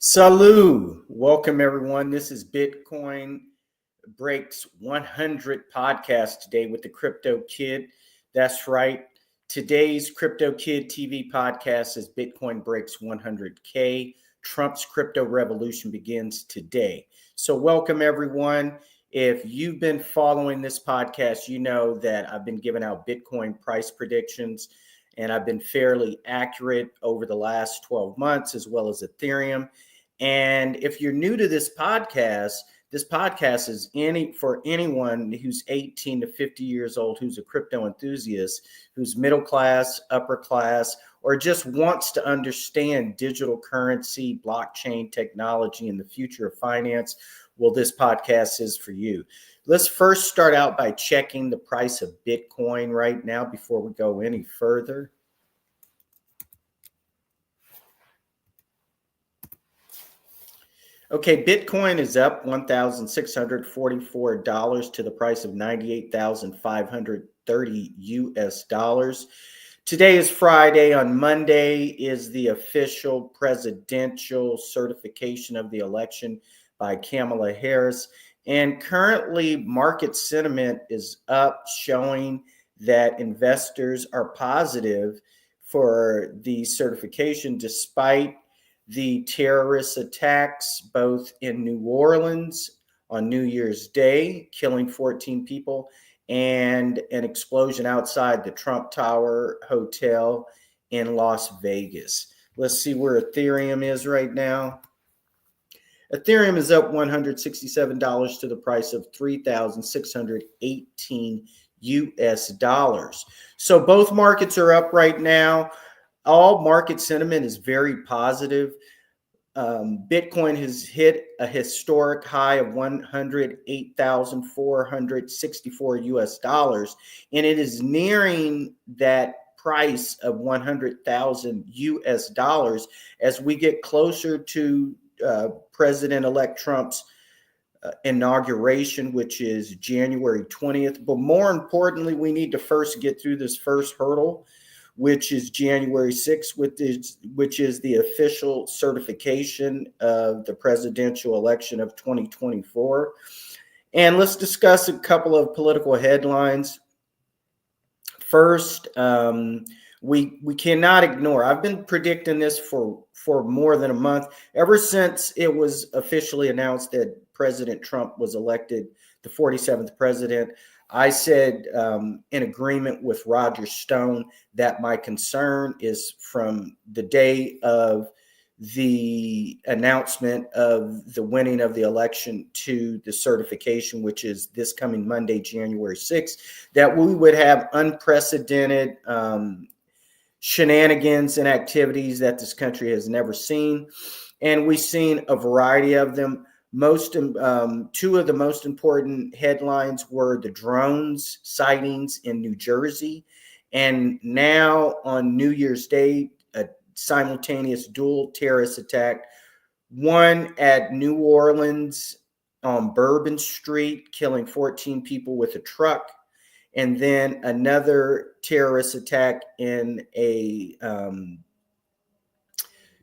Salut. Welcome, everyone. This is Bitcoin Breaks 100 podcast today with the Crypto Kid. That's right. Today's Crypto Kid TV podcast is Bitcoin Breaks 100K. Trump's crypto revolution begins today. So welcome, everyone. If you've been following this podcast, you know that I've been giving out Bitcoin price predictions, and I've been fairly accurate over the last 12 months, as well as Ethereum. And if you're new to this podcast is for anyone who's 18 to 50 years old, who's a crypto enthusiast, who's middle class, upper class, or just wants to understand digital currency, blockchain technology, and the future of finance. Well, this podcast is for you. Let's first start out by checking the price of Bitcoin right now before we go any further. Okay, Bitcoin is up $1,644 to the price of 98,530 US dollars. Today is Friday. On Monday is the official presidential certification of the election by Kamala Harris. And currently, market sentiment is up, showing that investors are positive for the certification despite the terrorist attacks both in New Orleans on New Year's Day, killing 14 people, and an explosion outside the Trump Tower Hotel in Las Vegas. Let's see where Ethereum is right now. Ethereum is up $167 to the price of 3,618 US dollars. So both markets are up right now. All market sentiment is very positive. Bitcoin has hit a historic high of 108,464 US dollars, and it is nearing that price of 100,000 US dollars as we get closer to President-elect Trump's inauguration, which is January 20th. But more importantly, we need to first get through this first hurdle, which is January 6th, which is the official certification of the presidential election of 2024. And let's discuss a couple of political headlines. First, we cannot ignore. I've been predicting this for more than a month, ever since it was officially announced that President Trump was elected the 47th president. I said in agreement with Roger Stone that my concern is from the day of the announcement of the winning of the election to the certification, which is this coming Monday, January 6th, that we would have unprecedented shenanigans and activities that this country has never seen. And we've seen a variety of them. Two of the most important headlines were the drones sightings in New Jersey, and now on New Year's Day, a simultaneous dual terrorist attack, one at New Orleans on Bourbon Street, killing 14 people with a truck, and then another terrorist attack in a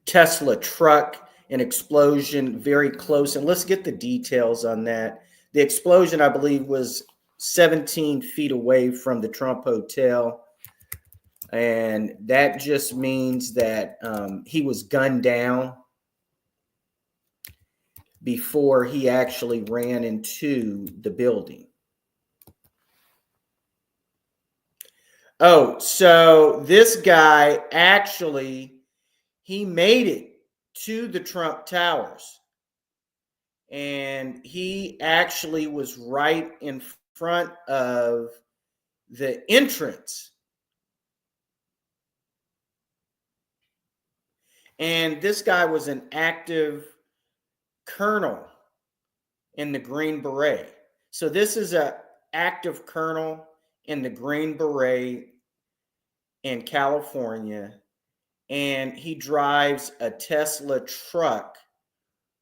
Tesla truck, an explosion very close. And let's get the details on that. The explosion, I believe, was 17 feet away from the Trump Hotel. And that just means that he was gunned down before he actually ran into the building. Oh, so this guy actually, he made it to the Trump Towers, and he actually was right in front of the entrance. And this guy was an active colonel in the Green Beret. So this is an active colonel in the Green Beret in California, and he drives a Tesla truck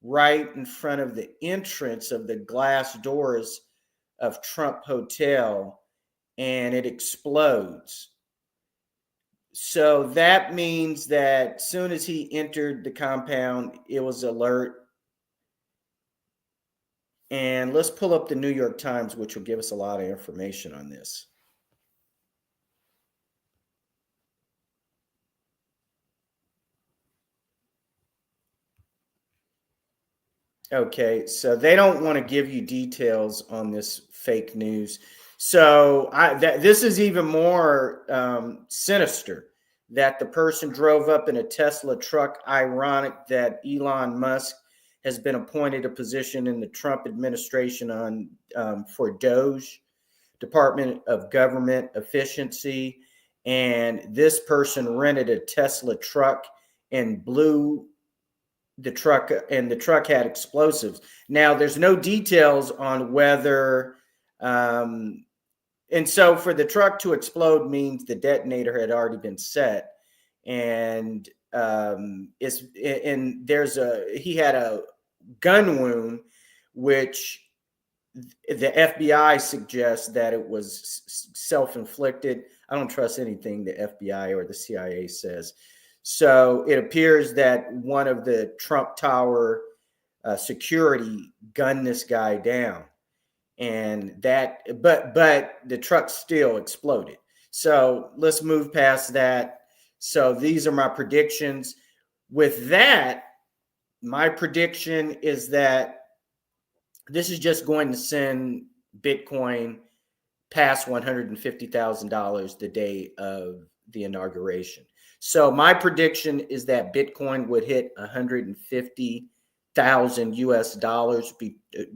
right in front of the entrance of the glass doors of Trump Hotel, and it explodes. So that means that as soon as he entered the compound, it was alert. And let's pull up the New York Times, which will give us a lot of information on this. Okay, so they don't want to give you details on this fake news. So this is even more sinister that the person drove up in a Tesla truck. Ironic that Elon Musk has been appointed a position in the Trump administration on for DOGE, Department of Government Efficiency, and this person rented a Tesla truck and blew the truck, and the truck had explosives. Now, there's no details on whether, and so for the truck to explode means the detonator had already been set, and he had a gun wound, which the FBI suggests that it was self-inflicted. I don't trust anything the FBI or the CIA says. So it appears that one of the Trump Tower security gunned this guy down, and but the truck still exploded. So let's move past that. So these are my predictions. With that, my prediction is that this is just going to send Bitcoin past $150,000 the day of the inauguration. So my prediction is that Bitcoin would hit 150,000 US dollars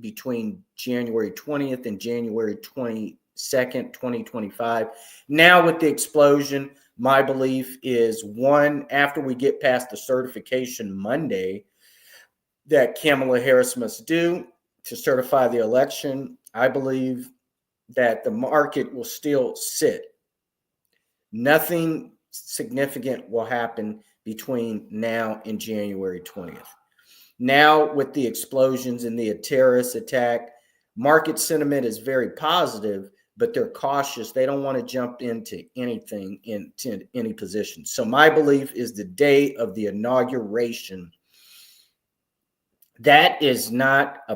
between January 20th and January 22nd, 2025. Now with the explosion, my belief is one, after we get past the certification Monday that Kamala Harris must do to certify the election, I believe that the market will still sit. Nothing significant will happen between now and January 20th. Now, with the explosions and the terrorist attack, market sentiment is very positive, but they're cautious. They don't want to jump into anything, into any position. So my belief is the day of the inauguration, that is not a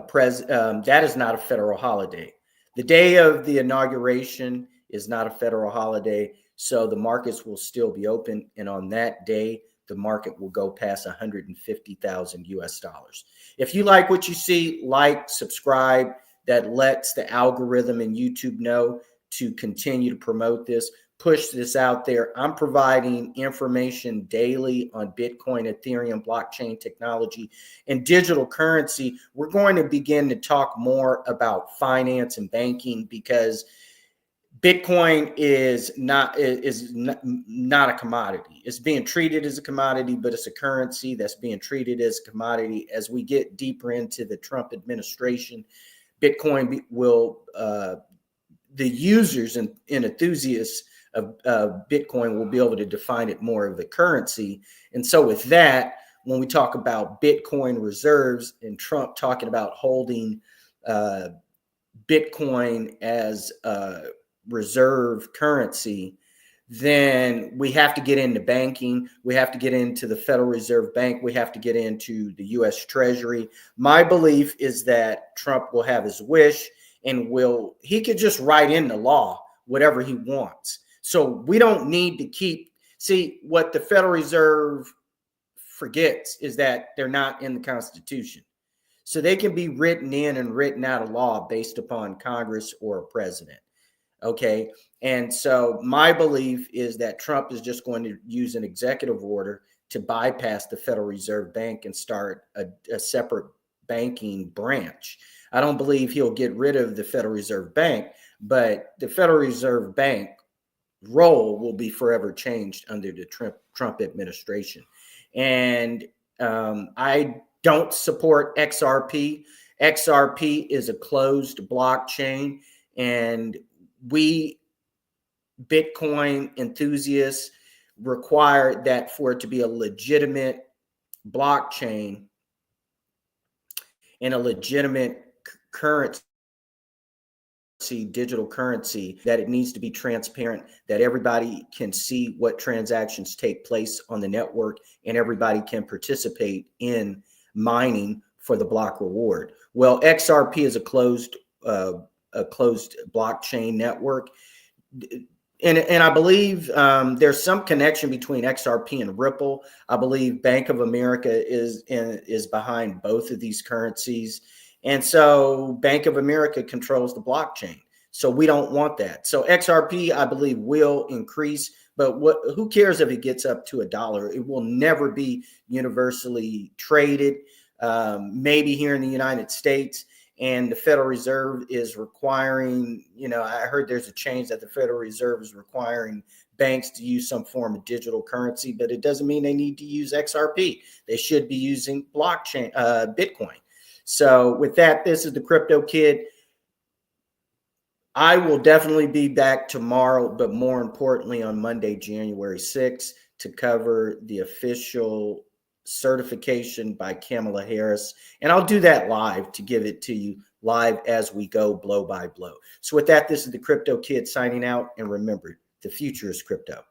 federal holiday. The day of the inauguration is not a federal holiday, so the markets will still be open. And on that day, the market will go past 150,000 US dollars. If you like what you see, like, subscribe. That lets the algorithm in YouTube know to continue to promote this, push this out there. I'm providing information daily on Bitcoin, Ethereum, blockchain technology, and digital currency. We're going to begin to talk more about finance and banking because Bitcoin is not a commodity. It's being treated as a commodity, but it's a currency that's being treated as a commodity. As we get deeper into the Trump administration, Bitcoin will, the users and enthusiasts of Bitcoin will be able to define it more of a currency. And so with that, when we talk about Bitcoin reserves and Trump talking about holding Bitcoin as a reserve currency, then we have to get into banking. We have to get into the Federal Reserve Bank. We have to get into the U.S. Treasury. My belief is that Trump will have his wish and he could just write in the law whatever he wants. So we don't need to see what the Federal Reserve forgets is that they're not in the Constitution. So they can be written in and written out of law based upon Congress or a president. Okay. And so my belief is that Trump is just going to use an executive order to bypass the Federal Reserve Bank and start a separate banking branch. I don't believe he'll get rid of the Federal Reserve Bank, but the Federal Reserve Bank role will be forever changed under the Trump administration. And I don't support XRP. XRP is a closed blockchain, and we Bitcoin enthusiasts require that for it to be a legitimate blockchain and a legitimate currency digital currency, that it needs to be transparent, that everybody can see what transactions take place on the network and everybody can participate in mining for the block reward. Well, XRP is a closed blockchain network. And I believe there's some connection between XRP and Ripple. I believe Bank of America is behind both of these currencies. And so Bank of America controls the blockchain. So we don't want that. So XRP, I believe, will increase. But who cares if it gets up to $1? It will never be universally traded. Maybe here in the United States. And the Federal Reserve is requiring, I heard there's a change that the Federal Reserve is requiring banks to use some form of digital currency, but it doesn't mean they need to use XRP. They should be using blockchain, Bitcoin. So with that, this is the Crypto Kid. I will definitely be back tomorrow, but more importantly on Monday, January 6th, to cover the official certification by Kamala Harris. And I'll do that live to give it to you live as we go blow by blow. So with that, this is the Crypto Kid signing out. And remember, the future is crypto.